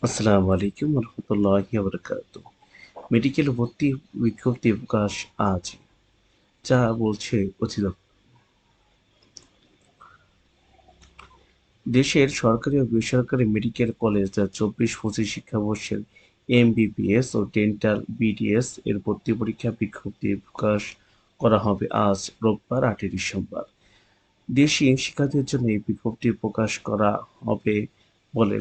আসসালামু আলাইকুম রহমতুল্লাহি বারাকাতুহু। মেডিকেল ভর্তি বিজ্ঞপ্তি প্রকাশ আজ, যা বলছে অধিদপ্তর। দেশের সরকারি ও বেসরকারি মেডিকেল কলেজ ২৪-২৫ শিক্ষাবর্ষের এমবিবিএস ও ডেন্টাল বিডিএস এর ভর্তি পরীক্ষা বিজ্ঞপ্তি প্রকাশ করা হবে আজ রোববার ৮ই ডিসেম্বর। দেশি শিক্ষার্থীদের জন্য এই বিজ্ঞপ্তি প্রকাশ করা হবে বলে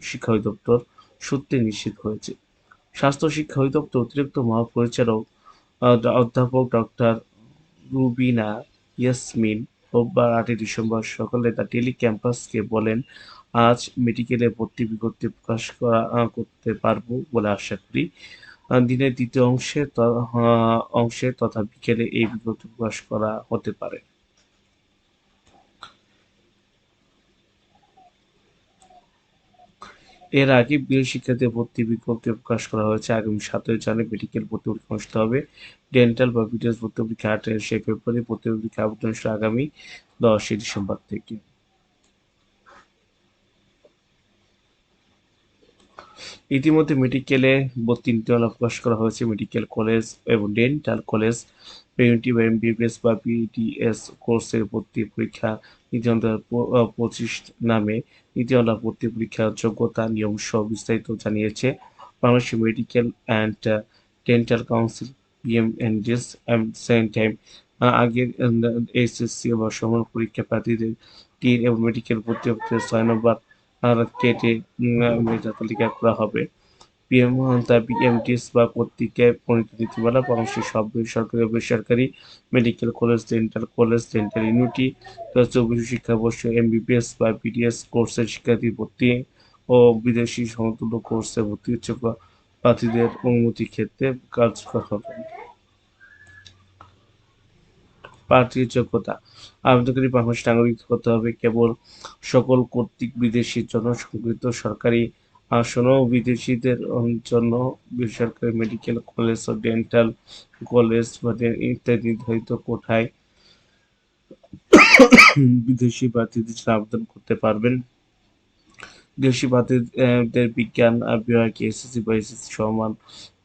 শিক্ষা অধিদপ্তর সূত্রে নিশ্চিত হয়েছে। স্বাস্থ্য শিক্ষা অধিদপ্তর অতিরিক্ত মহাপরিচালক অধ্যাপক ডক্টর রুবিনা ইয়াসমিন রোববার ৮ই ডিসেম্বর সকালে দ্য ডেইলি ক্যাম্পাসকে বলেন, আজ মেডিকেলে ভর্তি বিজ্ঞপ্তি প্রকাশ করতে পারব বলে আশা করি। দিনের দ্বিতীয় অংশে তথা বিকেলে এই বিজ্ঞপ্তি প্রকাশ করা হতে পারে। এর আগে বিএড শিক্ষার্থীদের ভর্তি বিজ্ঞপ্তি প্রকাশ করা হয়েছে। আগামী ৭ই জানুয়ারি মেডিকেল ভর্তি পরীক্ষা অনুষ্ঠিত হবে। ডেন্টাল বা বিডিএস ভর্তি পরীক্ষা ২৮শে ফেব্রুয়ারি, ভর্তি পরীক্ষা আবেদন শুরু আগামী ১০ই ডিসেম্বর থেকে। ইতিমধ্যে মেডিকেলে ভর্তি নীতিমালা প্রকাশ করা হয়েছে। মেডিকেল কলেজ এবং ডেন্টাল কলেজ প্রিভেন্টিভ এমবিবিএস বা বিডিএস কোর্সের ভর্তি পরীক্ষা নীতিমালা ২৫ নামে নীতিমালা ভর্তি পরীক্ষার যোগ্যতা, নিয়ম সহ বিস্তারিত জানিয়েছে Bangladesh medical and dental council BMNDS. Same time আগের এইচএসসি বা সমান পরীক্ষা প্রার্থীদের ৩ এবং মেডিকেল ভর্তি ৬ নম্বর কেটে মেধা তালিকা করা হবে। বিএমডিএস বা কর্তৃক প্রণীত নীতিমালা বাংলাদেশের সব বেসরকারি ও বেসরকারি medical college, dental college, dental unity ২০২৪ শিক্ষাবর্ষ এমবিবিএস বা বিডিএস কোর্সের শিক্ষার্থী ভর্তি ও বিদেশি সমতুল্য কোর্সে ভর্তি ইচ্ছুক প্রার্থীদের অনুমতির ক্ষেত্রে কার্যকর হবে। প্রার্থীর যোগ্যতা: আবেদনকারী বাংলাদেশের নাগরিক হতে হবে। কেবল সকল কর্তৃক বিদেশির জন্য সংগৃহীত সরকারি আসন ও বিদেশিদের জন্য বেসরকারি মেডিকেল কলেজ ও ডেন্টাল কলেজ ইত্যাদি নির্ধারিত কোটায় বিদেশি প্রার্থীদের জন্য আবেদন করতে পারবেন। দেশি প্রার্থীদের বিজ্ঞান বিভাগে এসএসসি বা এসএসসি সমান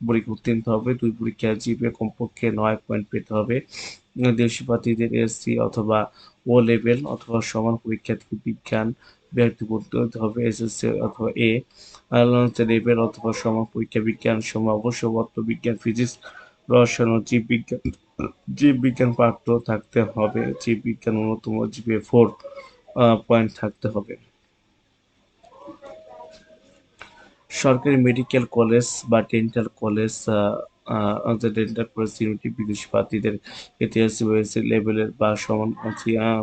পরীক্ষা উত্তীর্ণ হতে হবে। ২ পরীক্ষায় জিপিএ কমপক্ষে ৯ পয়েন্ট পেতে হবে। দেশি প্রার্থীদের এসসি অথবা ও লেভেল অথবা সমান পরীক্ষা থেকে বিজ্ঞান বিভাগে ভর্তি হতে হবে। এসএসসি অথবা এ লেভেল অথবা সমান পরীক্ষা বিজ্ঞান সময় অবশ্যই পদার্থবিজ্ঞান, ফিজিক্স, রসায়ন ও জীববিজ্ঞান পাঠ্য থাকতে হবে। জীববিজ্ঞান ন্যূনতম জিপিএ 4 পয়েন্ট থাকতে হবে। সরকারি মেডিকেল কলেজ বা dental college dental college unity বিদেশি প্রার্থীদের ইতিহাসে রয়েছে লেভেলের বা সমান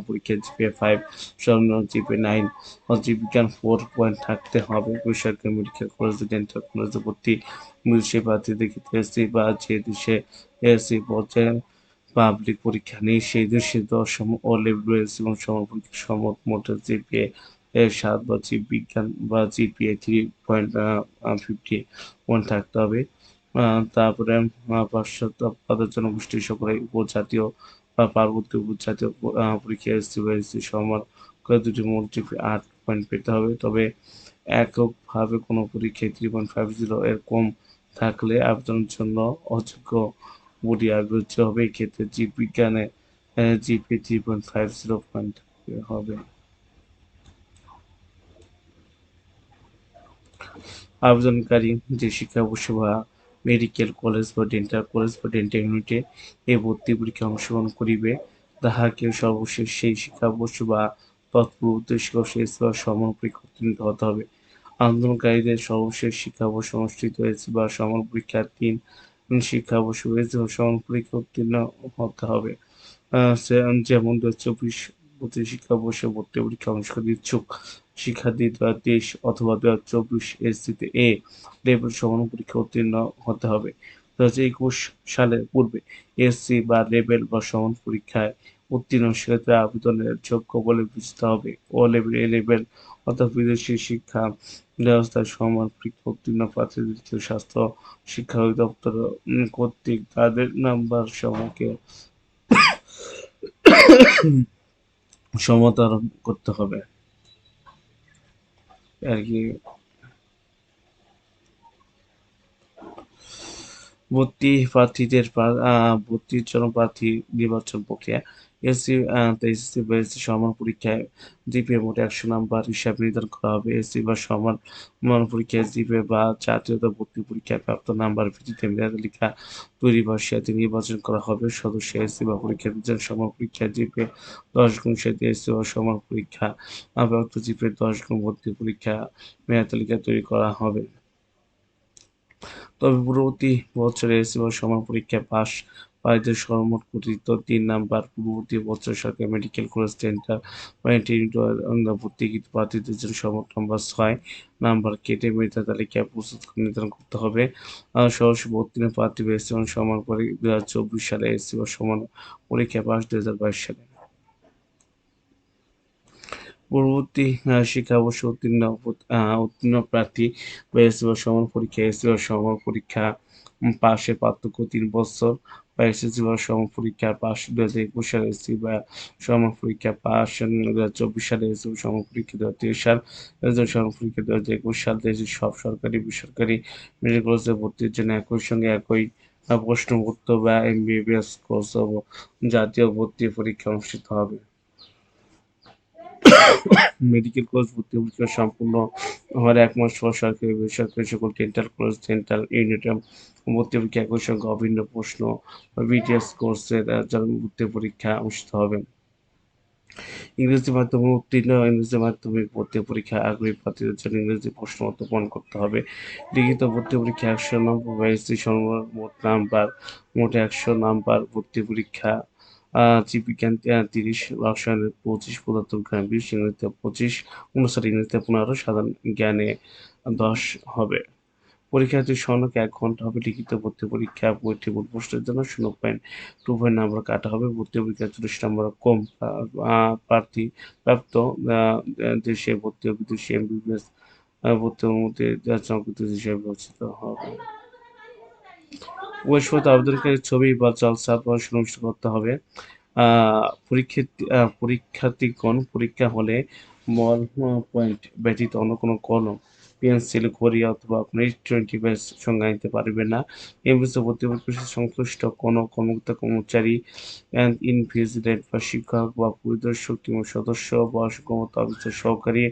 পরীক্ষায় জিপিএ 5, সর্বনিম্ন জিপিএ 9 ও জীববিজ্ঞান 4 পয়েন্ট থাকতে হবে। বেসরকারি মেডিকেল কলেজ ডেন্টাল কলেজে ভর্তি বিদেশি প্রার্থীদের ইতিহাসে বা যে দেশে এসএসসি পর্যায়ে পাবলিক পরীক্ষা নেই সেই দেশে 10 ও লেভেল রয়েছে এবং সমান পরীক্ষা মোট জিপিএ 7 বা জীববিজ্ঞান বা জিপিএ 3.50 থাকতে হবে। তারপরে পাশ্চাত্য পদের জনগোষ্ঠীর সকলে উপজাতীয় বা পার্বত্য উপজাতীয় পরীক্ষায় এসএসসি বা এসএসসি সমান করে দুটি মোট জিপিএ 8 পয়েন্ট পেতে হবে। তবে এককভাবে কোনো পরীক্ষায় 3.50 এর কম থাকলে আবেদনের জন্য অযোগ্য বলে বিবেচ্য হবে। এক্ষেত্রে জীববিজ্ঞানে জিপিএ 3.50 পয়েন্ট থাকতে হবে। আবেদনকারী যে শিক্ষাবর্ষ বা মেডিকেল কলেজ বা ডেন্টাল কলেজ বা ডেন্টাল ইউনিটে এই ভর্তি পরীক্ষায় অংশগ্রহণ করিবে, তাহাকে সর্বশেষ সেই শিক্ষাবর্ষ বা তৎপূর্ববর্তী শিক্ষাবর্ষে বা সমান পরীক্ষা উত্তীর্ণ হতে হবে। আবেদনকারীদের সর্বশেষ শিক্ষাবর্ষ অনুষ্ঠিত হয়েছে বা সমান পরীক্ষার ৩ শিক্ষাবর্ষ হয়েছে ও সমান পরীক্ষা উত্তীর্ণ হতে হবে। যেমন ২০২৪-২৫ শিক্ষাবর্ষে ভর্তি পরীক্ষায় অংশগ্রহণ ইচ্ছুক শিক্ষার্থী ২০২৩ অথবা ২০২৪ এসএসসিতে এ লেভেল সমান পরীক্ষা উত্তীর্ণ হতে হবে। ২০২১ সালের পূর্বে এসসি বা লেভেল বা সমান পরীক্ষায় উত্তীর্ণ শিক্ষার্থীরা আবেদনের যোগ্য বলে বিবেচিত হবে। ও লেভেল, এ লেভেল অর্থাৎ বিদেশি শিক্ষা ব্যবস্থায় সমান পরীক্ষা উত্তীর্ণ প্রার্থীদের স্বাস্থ্য শিক্ষা অধিদপ্তর কর্তৃক তাদের নাম্বার সমূহকে সমতারণ করতে হবে আর কি। ভর্তির জন্য প্রার্থী নির্বাচন প্রক্রিয়া। এসএসসি বা এসএসসি সমান পরীক্ষায় জিপিএ মোট ১০০ নাম্বার হিসাবে নির্ধারণ করা হবে। এসএসসি বা সমান পরীক্ষায় জিপিএ বা জাতীয়তা ভর্তি পরীক্ষায় প্রাপ্ত নাম্বারের ভিত্তিতে মেধা তালিকা তৈরি বা সিদ্ধান্ত নির্বাচন করা হবে। সদস্য এসএসসি বা পরীক্ষার্থীদের সমান পরীক্ষায় জিপিএ ১০ গুণ সাথে এসএসসি বা সমান পরীক্ষা প্রাপ্ত জিপিএ ১০ গুণ ভর্তি পরীক্ষা মেধা তালিকা তৈরি করা হবে। তবে পূর্ববর্তী বছরে এসএসসি বা সমান পরীক্ষায় পাসকারীদের সর্বমোট গঠিত ৩ নাম্বার, পূর্ববর্তী বছরে সরকারি মেডিকেল কলেজ ডেন্টাল বা ইন্টারমিডিয়েট ভর্তিকৃত প্রার্থীদের জন্য সর্বমোট নাম্বার ৬ নাম্বার কেটে মেধা তালিকা প্রস্তুত করে নির্ধারণ করতে হবে। সরাসরি উত্তীর্ণ প্রার্থী বা এসএসসি বা সমান ২০২৪ সালে এসএসসি বা সমান পরীক্ষায় পাস ২০২২ সালে। পূর্ববর্তী শিক্ষাবর্ষে উত্তীর্ণ প্রার্থী বা এসএসসি বা সমান পরীক্ষা এসএসসি বা সমান পরীক্ষা পাশের পার্থক্য ৩ বছর বা এসএসসি বা সমান পরীক্ষার পাস ২০২১ সালে এসএসসি বা সমান পরীক্ষা পাস ২০২৪ সালে এসএসসি বা সমান পরীক্ষা ২০২৩ সাল এসএসসি সমান পরীক্ষা ২০২১ সাল দেশের সব সরকারি বেসরকারি মেডিকেল কলেজে ভর্তির জন্য একই সঙ্গে একই প্রশ্নপত্র বা এমবিবিএস কোর্স ও জাতীয় ভর্তি পরীক্ষা অনুষ্ঠিত হবে। মেডিকেল কলেজ ভর্তি পরীক্ষা সম্পূর্ণ হওয়ার ১ মাস পর সরকারি বেসরকারি সকল ডেন্টাল কলেজ ডেন্টাল ইউনিটে ভর্তি পরীক্ষা একই সঙ্গে অভিন্ন প্রশ্ন বিটিএস কোর্সের ভর্তি পরীক্ষা অনুষ্ঠিত হবে। ইংরেজি মাধ্যমে উত্তীর্ণ ইংরেজি মাধ্যমিক ভর্তি পরীক্ষায় আগ্রহী প্রার্থীদের জন্য ইংরেজি প্রশ্নপত্র পূরণ করতে হবে। লিখিত ভর্তি পরীক্ষা ১০০ নম্বর বা এসএসসি মোট ১০০ নাম্বার ভর্তি পরীক্ষা জীববিজ্ঞান ৩০, রসায়নে ২৫, পদার্থবিজ্ঞানে ২০, ইংরেজিতে ১৫, সাধারণ জ্ঞানে ১০ হবে। পরীক্ষার্থীর স্বর্ণকে ১ ঘন্টা হবে। লিখিত ভর্তি পরীক্ষা বইটি মূল প্রশ্নের জন্য 0.25 নাম্বার কাটা হবে। ভর্তি পরীক্ষায় ৪০ নাম্বার কম প্রার্থী প্রাপ্ত দেশে ভর্তি ও বিদেশি এমবিবিএস ভর্তির মধ্যে সংযুক্ত হিসেবে বিবেচিত হবে। ওই সময় আবেদনকারীর ছবি বা জলছাপ সুনিশ্চিত করতে হবে। পরীক্ষার্থীগণ পরীক্ষা হলে বল পয়েন্ট ব্যতীত অন্য কোনো কলম, পেন্সিল, ঘড়ি অথবা আপনার ইলেকট্রনিক ডিভাইস সঙ্গে আনতে পারবে না। এমবিবিএস ভর্তি পরীক্ষার সংশ্লিষ্ট কোনো কর্মকর্তা-কর্মচারী, ইনভিজিলেটর বা শিক্ষক বা পরিদর্শক কিংবা সদস্য বা ক্ষমতা অফিসার, সহকারী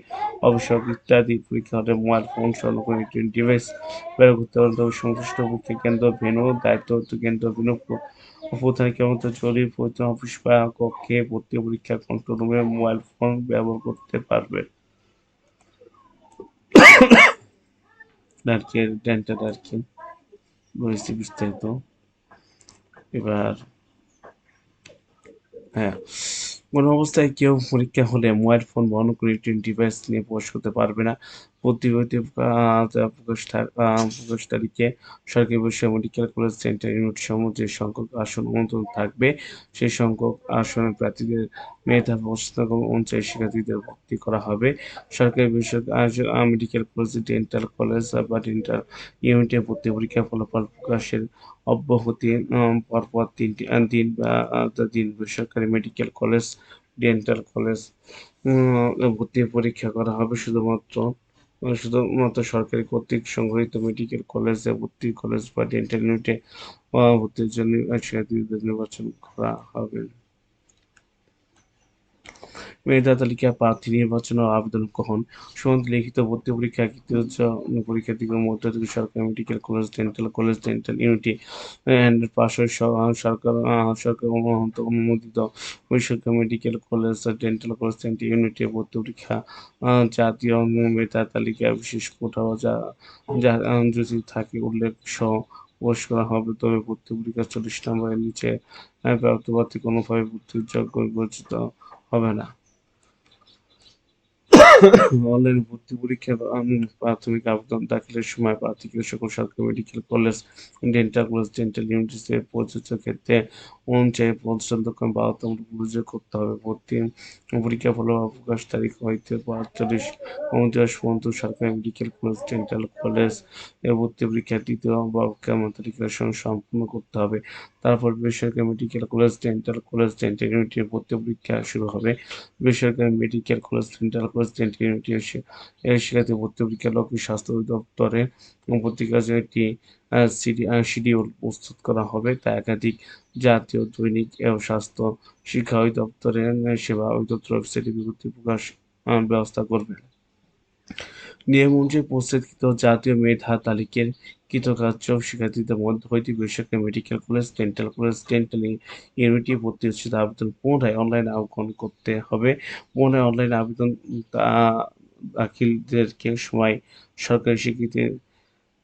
অফিসার ইত্যাদি পরীক্ষা হলে মোবাইল ফোন সহ কোনো ইলেকট্রনিক ডিভাইস ব্যবহার করতে পারবেন। তবে সংশ্লিষ্ট পরীক্ষা কেন্দ্র, ভেন্যু, দায়িত্বপ্রাপ্ত কেন্দ্র, ভেন্যু প্রধান কেবলমাত্র জরুরি প্রয়োজনে অফিস বা কক্ষে ভর্তি পরীক্ষার কন্ট্রোল রুমে মোবাইল ফোন ব্যবহার করতে পারবে আর কি। ডেন্টাল আর কি রয়েছে বিস্তারিত। এবার হ্যাঁ, কোনো অবস্থায় কেউ পরীক্ষা হলে মোবাইল ফোন বা অন্য কোনো ইলেকট্রনিক ডিভাইস নিয়ে প্রবেশ করতে পারবে না। ভর্তি প্রকাশ তারিখে সরকারি বেসরকারি মেডিকেল কলেজ ডেন্টাল ইউনিট সমূহ যে সংখ্যক আসন অনুমোদন থাকবে সেই সংখ্যক আসনের প্রার্থীদের মেধা প্রস্তাব অনুযায়ী শিক্ষার্থীদের ভর্তি করা হবে। সরকারি বেসরকারি মেডিকেল কলেজ ডেন্টাল কলেজ বা ডেন্টাল ইউনিটে ভর্তি পরীক্ষার ফলাফল প্রকাশের অব্যাহতি পরপর ৩টি দিন বেসরকারি মেডিকেল কলেজ, ডেন্টাল কলেজ ভর্তি পরীক্ষা করা হবে। শুধুমাত্র সরকারি কর্তৃক সংগঠিত মেডিকেল কলেজে কলেজ বা ডেন্টাল ইউনিটে ভর্তির জন্য শিক্ষার্থীদের নির্বাচন করা হবে। মেধা তালিকা প্রার্থী নির্বাচন ও আবেদন গ্রহণ সমস্ত লিখিত ভর্তি পরীক্ষা পরীক্ষার্থীদের মধ্যে থেকে সরকারি medical college, dental college, dental unity পাশের সরকার অনুমোদিত বেসরকারি medical college, dental college, dental ইউনিটে ভর্তি পরীক্ষা জাতীয় মেধা তালিকা বিশেষ কোটা যদি থাকে উল্লেখ সহ প্রকাশ করা হবে। তবে ভর্তি পরীক্ষা ৪০ নম্বরের নিচে প্রাপ্ত প্রার্থী কোনোভাবে ভর্তির যোগ্য বিবেচিত হবে না। অনলাইনে ভর্তি পরীক্ষা প্রাথমিক আবেদন দাখিলের সময় প্রার্থীকে সকল সরকারি medical college, dental college, dental ইউনিটে প্রযোজ্য ক্ষেত্রে অনুযায়ী প্রতিষ্ঠান ১২তম পরিচয় করতে হবে। ভর্তি পরীক্ষার ফলাফল প্রকাশ তারিখ হইতে ৪৫ পর্যন্ত সরকারি মেডিকেল কলেজ, ডেন্টাল কলেজ এ ভর্তি পরীক্ষা দ্বিতীয় বা কেমন তালিকার সঙ্গে সম্পূর্ণ করতে হবে। তারপর বেসরকারি medical college, dental college, dental ইউনিটে ভর্তি পরীক্ষা শুরু হবে। বেসরকারি medical college, dental college, dental unit এর শিক্ষার্থী ভর্তি পরীক্ষার লক্ষ্যে স্বাস্থ্য অধিদপ্তরের পত্রিকার জন্য একটি শিডিউল প্রস্তুত করা হবে, তা একাধিক জাতীয় দৈনিক এবং স্বাস্থ্য শিক্ষা অধিদপ্তরের সেবা অধিদপ্তর ওয়েবসাইটে বিজ্ঞপ্তি প্রকাশ ব্যবস্থা করবে। নিয়ম অনুযায়ী প্রস্তুতকৃত জাতীয় মেধা তালিকার কৃতকার্য শিক্ষার্থীদের মধ্যে হইতে বেসরকারি medical college, dental college, dental ইউনিটে ভর্তি উচিত আবেদন পুনরায় অনলাইনে আবেদন করতে হবে। পুনরায় অনলাইনে আবেদন দাখিলদেরকে সময় সরকারি স্বীকৃতির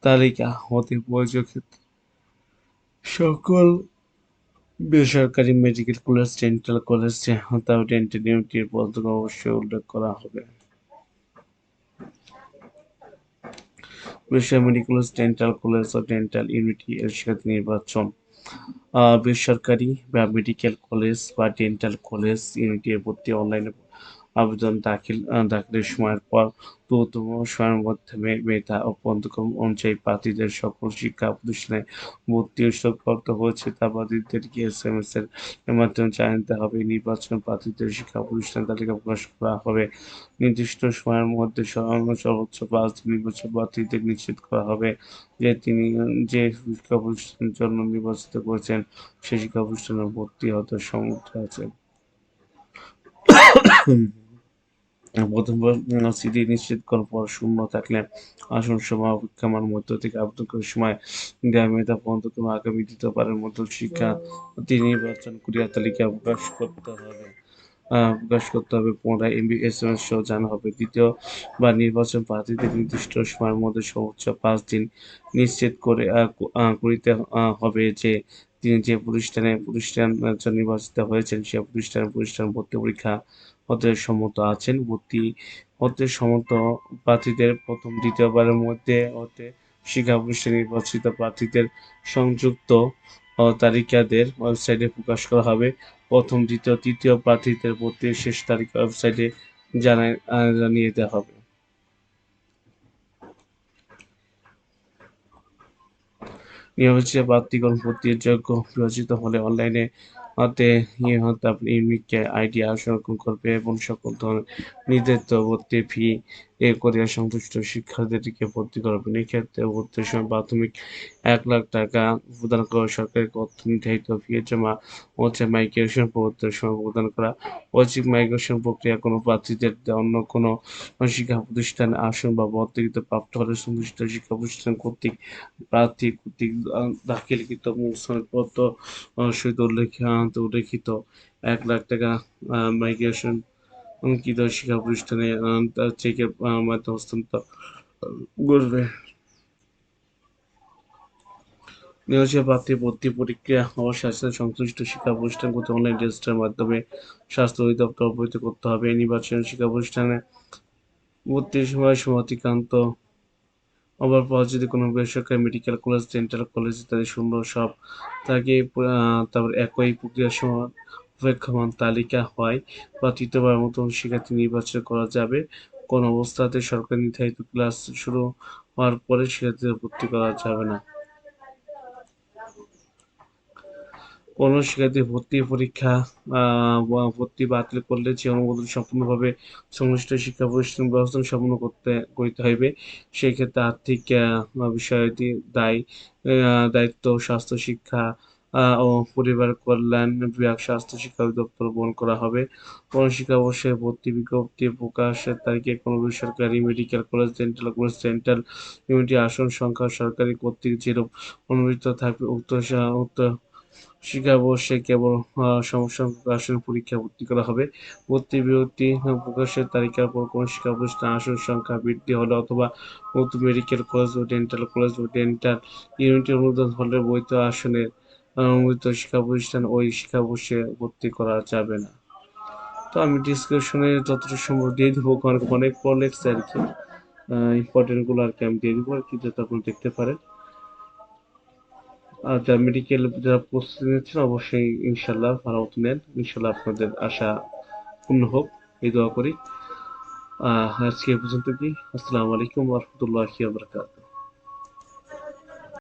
তালিকা হতে প্রয়োজনীয় ক্ষেত্রে সকল বেসরকারি medical college, dental college, dental ইউনিটের পদক অবশ্যই উল্লেখ করা হবে। বেসরকারি মেডিকেল কলেজ, ডেন্টাল কলেজ ও ডেন্টাল ইউনিটি এর শিক্ষার্থী নির্বাচন। বেসরকারি বা মেডিকেল কলেজ বা ডেন্টাল কলেজ ইউনিটের ভর্তি অনলাইনে আবেদন দাখিলের সময়ের পর দ্রুততম সময়ের মধ্যে মেধা ও পদক্রম অনুযায়ী প্রার্থীদের সকল শিক্ষা প্রতিষ্ঠানে ভর্তি সুযোগপ্রাপ্ত হয়েছে তা প্রার্থীদেরকে SMS এর মাধ্যমে জানাতে হবে। নির্বাচন প্রার্থীদের শিক্ষা প্রতিষ্ঠানের তালিকা প্রকাশ করা হবে। নির্দিষ্ট সময়ের মধ্যে সর্বোচ্চ 5 দিন নির্বাচন প্রার্থীদের নিশ্চিত করা হবে যে তিনি যে শিক্ষা প্রতিষ্ঠানের জন্য নির্বাচিত করেছেন সেই শিক্ষা প্রতিষ্ঠানে ভর্তি হতে সমর্থ আছেন। প্রথমবার সিটি নিশ্চিত করার পর শূন্য থাকলে আসন সময় অপেক্ষমান মধ্য থেকে আবেদন করার সময় দেয়া মেধা পদক্রমে আগামী দ্বিতীয়বারের মতো শিক্ষার্থী নির্বাচন করিয়া তালিকা প্রকাশ করতে হবে। পুনরায় SMS সহ জানা হবে। দ্বিতীয়বার নির্বাচন প্রার্থীদের নির্দিষ্ট সময়ের মধ্যে সর্বোচ্চ 5 দিন নিশ্চিত করিতে হবে যে তিনি যে প্রতিষ্ঠানের জন্য নির্বাচিত হয়েছেন সে প্রতিষ্ঠান ভর্তি পরীক্ষা হতে সম্মত আছেন। ভর্তি হতে সম্মত প্রার্থীদের প্রথম দ্বিতীয়বারের মধ্যে হতে শিক্ষা প্রতিষ্ঠানে নির্বাচিত প্রার্থীদের সংযুক্ত তালিকাদের ওয়েবসাইটে প্রকাশ করা হবে। প্রথম, দ্বিতীয়, তৃতীয় প্রার্থীদের ভর্তির শেষ তারিখ ওয়েবসাইটে জানিয়ে দেওয়া হবে। নির্বাচিত প্রার্থীগণ ভর্তির যোগ্য বিবেচিত হলে অনলাইনে আপনি ইউনিক আইডি সংরক্ষণ করবে এবং সকল ধরনের নির্ধারিত ভর্তির ফি করিয়া সংশ্লিষ্ট শিক্ষার্থীদেরকে ভর্তি করবেন। এক্ষেত্রে ভর্তির সময় প্রাথমিক 1 লাখ টাকা প্রদান করা, সরকারি কর্তৃক নির্ধারিত ফি জমা মাইগ্রেশন ভর্তির সময় প্রদান করা। ঐচ্ছিক মাইগ্রেশন প্রক্রিয়া কোনো প্রার্থীদের অন্য কোনো শিক্ষা প্রতিষ্ঠানে আসন বা ভর্তিকৃত প্রাপ্ত হলে সংশ্লিষ্ট শিক্ষা প্রতিষ্ঠান কর্তৃক প্রার্থী কর্তৃক দাখিলকৃত সনদপত্র সহিত উল্লেখিত 1 লাখ টাকা মাইগ্রেশন অঙ্কিত শিক্ষা প্রতিষ্ঠানে চেকের মাধ্যমে হস্তান্তর করবে। নিয়োজিত প্রার্থী ভর্তি প্রক্রিয়া অবশেষে সংশ্লিষ্ট শিক্ষা প্রতিষ্ঠান কর্তৃক অনলাইন রেজিস্ট্রারের মাধ্যমে স্বাস্থ্য অধিদপ্তর অবহিত করতে হবে। নির্বাচন শিক্ষা প্রতিষ্ঠানে ভর্তির সময় অতিক্রান্ত হবার পর যদি কোনো বেসরকারি মেডিকেল কলেজ, ডেন্টাল কলেজ ইত্যাদি শূন্য সব থাকে তারপর একই প্রক্রিয়ার সময় অপেক্ষমান তালিকা হয় বা তৃতীয়বার মতো শিক্ষার্থী নির্বাচন করা যাবে। কোনো অবস্থাতে সরকার নির্ধারিত ক্লাস শুরু হওয়ার পরে শিক্ষার্থীদের ভর্তি করা যাবে না। কোনো শিক্ষার্থী ভর্তি বাতিল করলে যে অনুমোদন সম্পূর্ণভাবে সংশ্লিষ্ট শিক্ষা প্রতিষ্ঠান ব্যবস্থা সম্পন্ন করিতে হইবে। সেই ক্ষেত্রে আর্থিক বিষয়াদি দায়িত্ব স্বাস্থ্য শিক্ষা ও পরিবার কল্যাণ বিভাগ, স্বাস্থ্য শিক্ষা অধিদপ্তর বহন করা হবে। কোনো শিক্ষাবর্ষে ভর্তি বিজ্ঞপ্তি প্রকাশের তারিখে কোনো বেসরকারি medical college, dental college, dental unity আসন সংখ্যা সরকারি কর্তৃক যেরূপ অনুমোদিত থাকবে উক্ত শিক্ষাবর্ষে কেবল সমসংখ্যক আসন পরীক্ষা ভর্তি করা হবে। ভর্তি বিজ্ঞপ্তি প্রকাশের তালিকার পর কোনো শিক্ষা প্রতিষ্ঠানে আসন সংখ্যা বৃদ্ধি হলে অথবা নতুন মেডিকেল কলেজ ও ডেন্টাল ইউনিটি অনুমোদন হলে বৈধ আসনের অনুমোদিত শিক্ষা প্রতিষ্ঠান ওই শিক্ষাবর্ষে ভর্তি করা যাবে না। তো আমি ডিসক্রিপশনে যতটা সম্ভব দিয়ে দেবো, কারণ অনেক লেখছে আর কি, ইম্পর্টেন্ট গুলো আর কি আমি দিয়ে দেবো আর কি, যাতে আপনি দেখতে পারেন। আর যারা মেডিকেল যারা প্রস্তুতি নিচ্ছেন অবশ্যই ইনশাল্লাহ ভালো মতো নেন, ইনশাল্লাহ আপনাদের আশা পূর্ণ হোক এই দোয়া করি। আজকে এ পর্যন্ত কি, আসসালামু আলাইকুম ওয়া রাহমাতুল্লাহি ওয়া বারাকাতুহু।